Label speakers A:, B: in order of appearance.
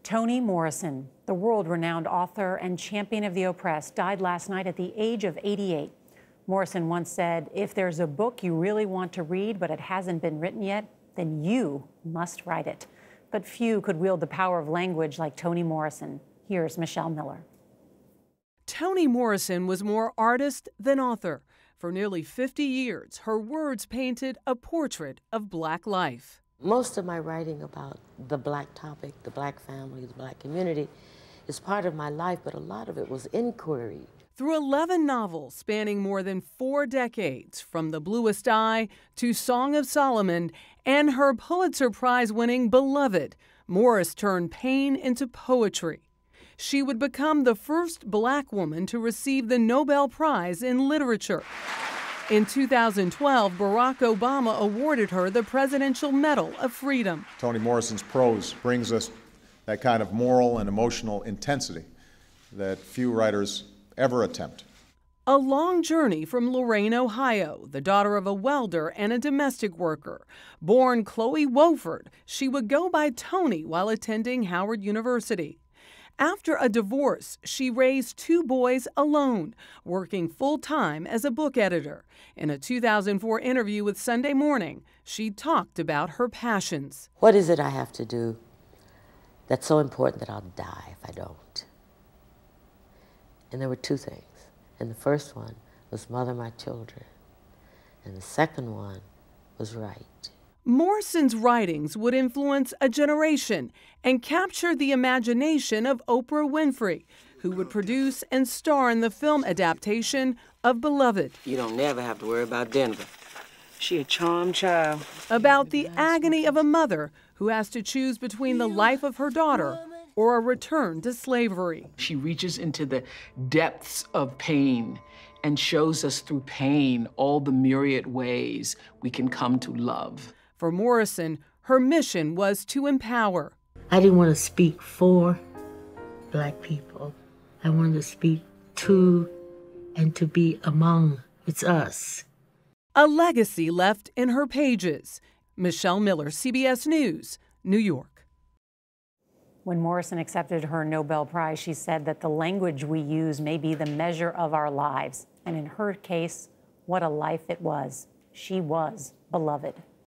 A: Toni Morrison, the world-renowned author and champion of the oppressed, died last night at the age of 88. Morrison once said, "If there's a book you really want to read but it hasn't been written yet, then you must write it." But few could wield the power of language like Toni Morrison. Here's Michelle Miller.
B: Toni Morrison was more artist than author. For nearly 50 years, her words painted a portrait of Black life.
C: Most of my writing about the Black topic, the Black family, the Black community, is part of my life, but a lot of it was inquiry.
B: Through 11 novels spanning more than 4 decades, from The Bluest Eye to Song of Solomon and her Pulitzer Prize-winning Beloved, Morris turned pain into poetry. She would become the first Black woman to receive the Nobel Prize in Literature. In 2012, Barack Obama awarded her the Presidential Medal of Freedom.
D: Toni Morrison's prose brings us that kind of moral and emotional intensity that few writers ever attempt.
B: A long journey from Lorain, Ohio, the daughter of a welder and a domestic worker. Born Chloe Wofford, she would go by Toni while attending Howard University. After a divorce, she raised 2 boys alone, working full-time as a book editor. In a 2004 interview with Sunday Morning, she talked about her passions.
C: What is it I have to do that's so important that I'll die if I don't? And there were 2 things. And the first one was mother my children. And the second one was write.
B: Morrison's writings would influence a generation and capture the imagination of Oprah Winfrey, who would produce and star in the film adaptation of Beloved.
E: You don't never have to worry about Denver. She a charmed child.
B: About the agony of a mother who has to choose between the life of her daughter or a return to slavery.
F: She reaches into the depths of pain and shows us through pain all the myriad ways we can come to love.
B: For Morrison, her mission was to empower.
C: I didn't want to speak for Black people. I wanted to speak to and to be among. It's us.
B: A legacy left in her pages. Michelle Miller, CBS News, New York.
A: When Morrison accepted her Nobel Prize, she said that the language we use may be the measure of our lives. And in her case, what a life it was. She was beloved.